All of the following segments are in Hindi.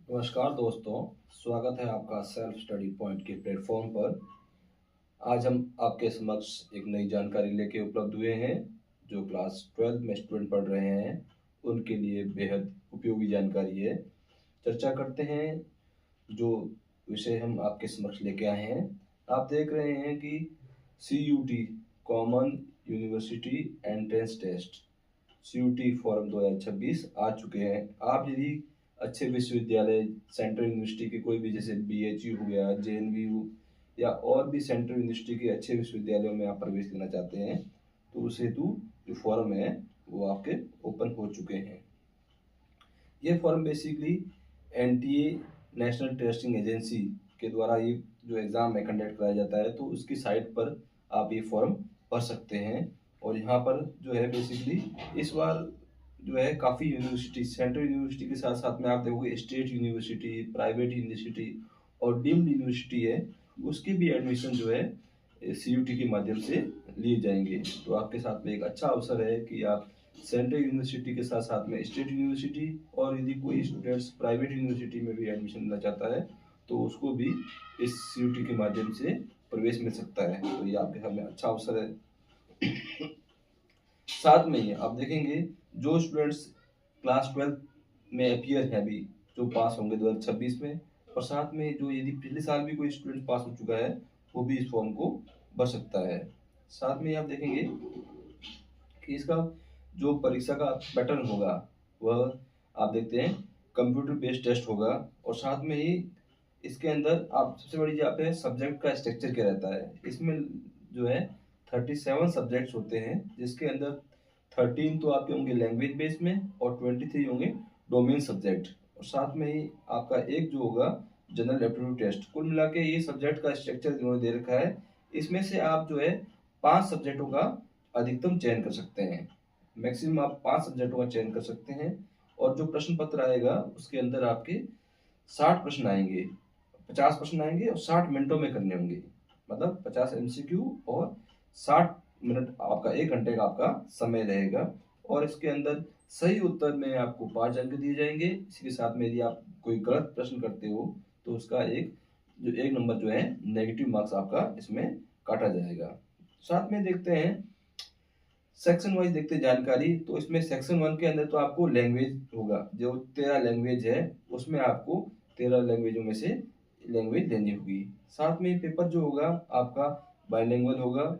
नमस्कार दोस्तों, स्वागत है आपका सेल्फ स्टडी पॉइंट के प्लेटफॉर्म पर। आज हम आपके समक्ष एक नई जानकारी लेके उपलब्ध हुए हैं जो क्लास 12 में स्टूडेंट पढ़ रहे हैं उनके लिए बेहद उपयोगी जानकारी है। चर्चा करते हैं जो विषय हम आपके समक्ष लेके आए हैं। आप देख रहे हैं कि CUT common university entrance test CUT form 2026 आ चुके हैं। आप यदि अच्छे विश्वविद्यालय सेंट्रल यूनिवर्सिटी के कोई भी जैसे BHU हो गया, JNVU या और भी सेंट्रल यूनिवर्सिटी के अच्छे विश्वविद्यालयों में आप प्रवेश लेना चाहते हैं तो उस हेतु जो फॉर्म है वो आपके ओपन हो चुके हैं। ये form basically NTA national testing agency के द्वारा ये जो एग्ज़ाम है कंडक्ट कराया जाता है, तो उसकी साइट पर आप ये फॉर्म भर सकते हैं। और यहाँ पर जो है बेसिकली इस बार जो है काफ़ी यूनिवर्सिटी सेंट्रल यूनिवर्सिटी के साथ साथ में आप देखोगे स्टेट यूनिवर्सिटी, प्राइवेट यूनिवर्सिटी और डीम्ड यूनिवर्सिटी है, उसके भी एडमिशन जो है CUT के माध्यम से लिए जाएंगे। तो आपके साथ में एक अच्छा अवसर है कि आप सेंट्रल यूनिवर्सिटी के साथ साथ में स्टेट यूनिवर्सिटी और यदि कोई स्टूडेंट्स प्राइवेट यूनिवर्सिटी में भी एडमिशन लेना चाहता है तो उसको भी इस CUT के माध्यम से प्रवेश मिल सकता है। तो ये आपके सामने अच्छा अवसर है। साथ में ही आप देखेंगे जो स्टूडेंट्स क्लास 12 में अपियर है अभी, जो पास होंगे 2026 में, और साथ में जो यदि पिछले साल भी कोई स्टूडेंट पास हो चुका है वो भी इस फॉर्म को भर सकता है। साथ में आप देखेंगे कि इसका जो परीक्षा का पैटर्न होगा वह आप देखते हैं कंप्यूटर बेस्ड टेस्ट होगा। और साथ में ही इसके अंदर आप सबसे बड़ी यहाँ पे सब्जेक्ट का स्ट्रक्चर क्या रहता है, इसमें जो है 37 सब्जेक्ट्स होते हैं जिसके अंदर 13 तो आपके होंगे लैंग्वेज बेस में और 23 होंगे डोमेन सब्जेक्ट। और साथ में ही आपका एक जो होगा जनरल एप्टीट्यूड टेस्ट। कुल मिला के ये सब्जेक्ट का स्ट्रक्चर इन्होंने दे रखा है। इसमें से आप जो है 5 सब्जेक्टों का अधिकतम चयन कर सकते हैं। मैक्सिमम आप 5 सब्जेक्टों का चयन कर सकते हैं। और जो प्रश्न पत्र आएगा उसके अंदर आपके 60 प्रश्न आएंगे, 50 प्रश्न आएंगे और 60 मिनटों में करने होंगे। मतलब 50 MCQ और 60 मिनट आपका 1 घंटे का आपका समय रहेगा। और इसके अंदर सही उत्तर में आपको 5 अंक दिए जाएंगे। इसके साथ में यदि आप कोई गलत प्रश्न करते हो तो उसका एक नंबर जो है नेगेटिव मार्क्स आपका इसमें काटा जाएगा। साथ में देखते हैं सेक्शन वाइज देखते हैं जानकारी। तो इसमें सेक्शन 1 के अंदर तो आपको लैंग्वेज होगा, जो 13 लैंग्वेज है उसमें आपको 13 लैंग्वेजों में से लैंग्वेज लेनी होगी। साथ में पेपर जो होगा आपका बाइलिंगुअल होगा,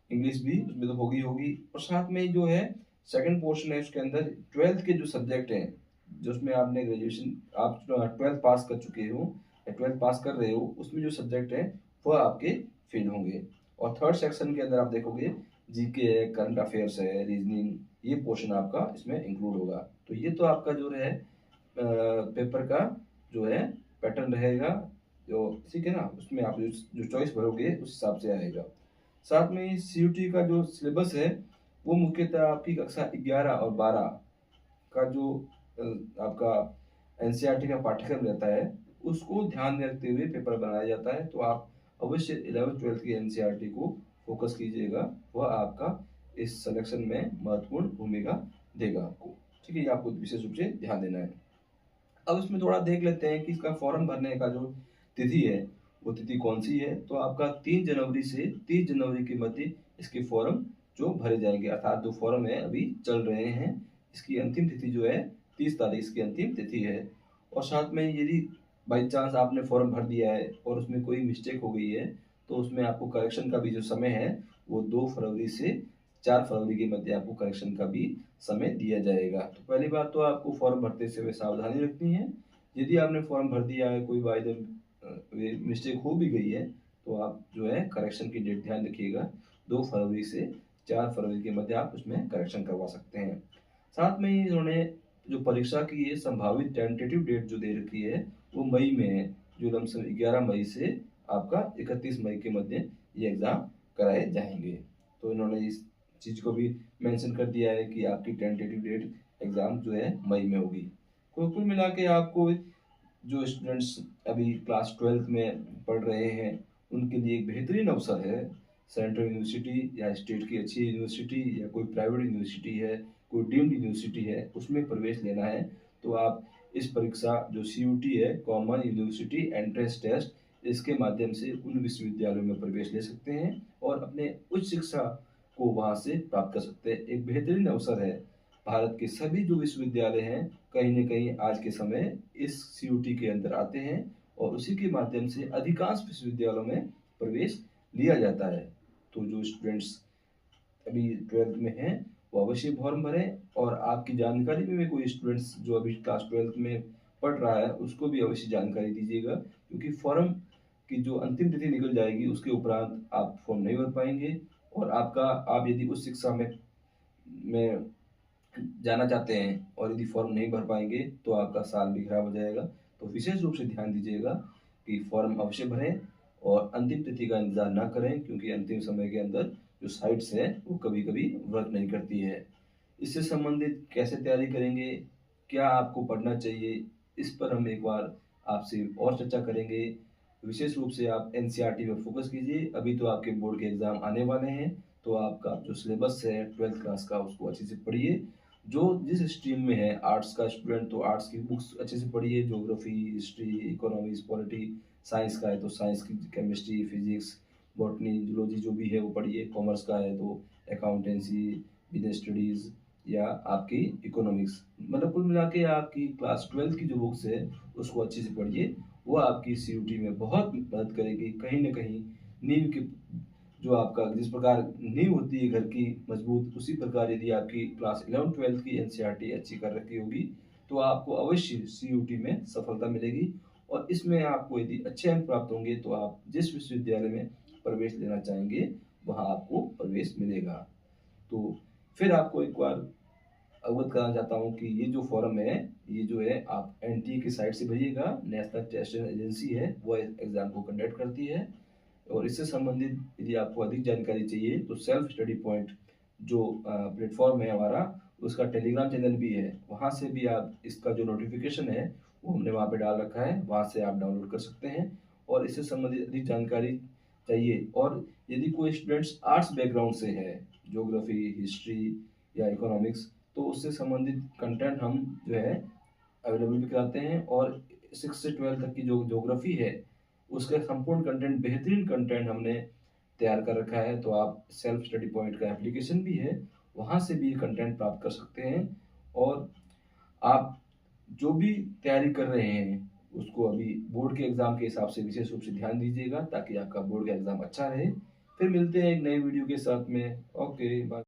इंग्लिश भी उसमें तो होगी होगी। और साथ में जो है सेकंड पोर्शन है उसके अंदर 12th के जो सब्जेक्ट हैं, जो उसमें आपने ग्रेजुएशन आप 12th पास कर चुके हो या 12th पास कर रहे हो, उसमें जो सब्जेक्ट है वह आपके फेल होंगे। और थर्ड सेक्शन के अंदर आप देखोगे GK है, करंट अफेयर्स है, रीजनिंग, ये पोर्शन आपका इसमें इंक्लूड होगा। तो ये तो आपका जो है पेपर का जो है पैटर्न रहेगा, जो ठीक है ना, उसमें आप जो चॉइस भरोगे उस हिसाब से आएगा। साथ में CUT का जो सिलेबस है वो मुख्यतः आपकी कक्षा 11 और 12 का जो आपका NCERT का पाठ्यक्रम रहता है उसको ध्यान में रखते हुए पेपर बनाया जाता है। तो आप अवश्य 11th-12th की NCERT को फोकस कीजिएगा, वह आपका इस सिलेक्शन में महत्वपूर्ण भूमिका देगा आपको। ठीक है, ये आपको विशेष रूप से ध्यान देना है। अब इसमें थोड़ा देख लेते हैं कि इसका फॉर्म भरने का जो तिथि है वो तिथि कौन सी है। तो आपका 3 जनवरी से 30 जनवरी के मध्य इसके फॉर्म जो भरे जाएंगे, अर्थात जो फॉर्म है अभी चल रहे हैं, इसकी अंतिम तिथि जो है 30 तारीख इसकी अंतिम तिथि है। और साथ में यदि बाई चांस आपने फॉर्म भर दिया है और उसमें कोई मिस्टेक हो गई है तो उसमें आपको करेक्शन का भी जो समय है वो 2 फरवरी से 4 फरवरी के मध्य आपको करेक्शन का भी समय दिया जाएगा। तो पहली बात तो आपको फॉर्म भरते समय सावधानी रखनी है। यदि आपने फॉर्म भर दिया है, कोई बाय द मिस्टेक हो भी गई है, तो आप जो है करेक्शन की डेट ध्यान रखिएगा, 2 फरवरी से 4 फरवरी के मध्य आप उसमें करेक्शन करवा सकते हैं। साथ में ही इन्होंने जो परीक्षा की ये संभावित टेंटेटिव डेट जो दे रखी है वो मई में है, जो लमसम 11 मई से आपका 31 मई के मध्य ये एग्ज़ाम कराए जाएंगे। तो इन्होंने इस चीज़ को भी मेंशन कर दिया है कि आपकी टेंटेटिव डेट एग्ज़ाम जो है मई में होगी। तो कुल मिला के आपको जो स्टूडेंट्स अभी क्लास 12th में पढ़ रहे हैं उनके लिए एक बेहतरीन अवसर है। सेंट्रल यूनिवर्सिटी या स्टेट की अच्छी यूनिवर्सिटी या कोई प्राइवेट यूनिवर्सिटी है, कोई डीम्ड यूनिवर्सिटी है, उसमें प्रवेश लेना है तो आप इस परीक्षा जो CUT है, कॉमन यूनिवर्सिटी एंट्रेंस टेस्ट, इसके माध्यम से उन विश्वविद्यालयों में प्रवेश ले सकते हैं और अपने उच्च शिक्षा को वहाँ से प्राप्त कर सकते हैं। एक बेहतरीन अवसर है। भारत के सभी जो विश्वविद्यालय हैं, कहीं न कहीं आज के समय इस CUT के अंदर आते हैं और उसी के माध्यम से अधिकांश विश्वविद्यालयों में प्रवेश लिया जाता है। तो जो स्टूडेंट्स अभी 12th में हैं, वो अवश्य फॉर्म भरें और आपकी जानकारी में भी कोई स्टूडेंट्स जो अभी क्लास 12th में पढ़ रहा है, उसको भी अवश्य जानकारी दीजिएगा, क्योंकि फॉर्म की जो अंतिम तिथि निकल जाएगी, उसके उपरांत आप फॉर्म नहीं भर पाएँगे और आप यदि उच्च शिक्षा में जाना चाहते हैं और यदि फॉर्म नहीं भर पाएँगे, तो आपका साल भी खराब हो जाएगा। तो विशेष रूप से ध्यान दीजिएगा कि फॉर्म अवश्य भरें और अंतिम तिथि का इंतज़ार ना करें, क्योंकि अंतिम समय के अंदर जो साइट्स हैं, वो कभी-कभी वर्क नहीं करती है। इससे संबंधित कैसे तैयारी करेंगे, क्या आपको पढ़ना चाहिए, इस पर हम एक बार आपसे और चर्चा करेंगे। विशेष रूप से आप NCERT पे फ़ोकस कीजिए। अभी तो आपके बोर्ड के एग्ज़ाम आने वाले हैं, तो आपका जो सिलेबस है 12th क्लास का, उसको अच्छे से पढ़िए। जो जिस स्ट्रीम में है, आर्ट्स का स्टूडेंट तो आर्ट्स की बुक्स अच्छे से पढ़िए, geography, history, economics, polity, science का है तो साइंस की केमिस्ट्री, फिजिक्स, बॉटनी, जूलॉजी जो भी है वो पढ़िए। कॉमर्स का है तो अकाउंटेंसी, बिजनेस स्टडीज़ या आपकी इकोनॉमिक्स, मतलब कुल मिला के आपकी क्लास 12th की जो बुक्स है, उसको अच्छे से पढ़िए। वो आपकी CUT में बहुत मदद करेगी। कहीं न कहीं नींव की जो आपका जिस प्रकार नींव होती है घर की मजबूत, उसी प्रकार यदि आपकी क्लास 11th-12th की NCERT अच्छी कर रखी होगी, तो आपको अवश्य CUT में सफलता मिलेगी और इसमें आपको यदि अच्छे अंक प्राप्त होंगे, तो आप जिस विश्वविद्यालय में प्रवेश लेना चाहेंगे, वहाँ आपको प्रवेश मिलेगा। तो फिर आपको एक बार अवगत कराना चाहता हूँ कि ये जो फॉर्म है, ये जो है आप NTA की साइट से भरिएगा। नेशनल टेस्टिंग एजेंसी है, वो एग्ज़ाम को कंडक्ट करती है और इससे संबंधित यदि आपको अधिक जानकारी चाहिए, तो सेल्फ स्टडी पॉइंट जो प्लेटफ़ॉर्म है हमारा, उसका टेलीग्राम चैनल भी है। वहाँ से भी आप इसका जो नोटिफ़िकेशन है, वो हमने वहाँ पे डाल रखा है, वहाँ से आप डाउनलोड कर सकते हैं और इससे संबंधित अधिक जानकारी चाहिए। और यदि कोई स्टूडेंट्स आर्ट्स बैकग्राउंड से है, ज्योग्राफी, हिस्ट्री या इकोनॉमिक्स, तो उससे संबंधित कंटेंट हम जो है अवेलेबल भी कराते हैं और 6 से 12 तक की जो ज्योग्राफी है, उसका संपूर्ण कंटेंट, बेहतरीन कंटेंट हमने तैयार कर रखा है। तो आप सेल्फ स्टडी पॉइंट का एप्लीकेशन भी है, वहाँ से भी कंटेंट प्राप्त कर सकते हैं और आप जो भी तैयारी कर रहे हैं, उसको अभी बोर्ड के एग्ज़ाम के हिसाब से विशेष रूप से ध्यान दीजिएगा, ताकि आपका बोर्ड का एग्ज़ाम अच्छा रहे। फिर मिलते हैं एक नए वीडियो के साथ में। Okay, bye.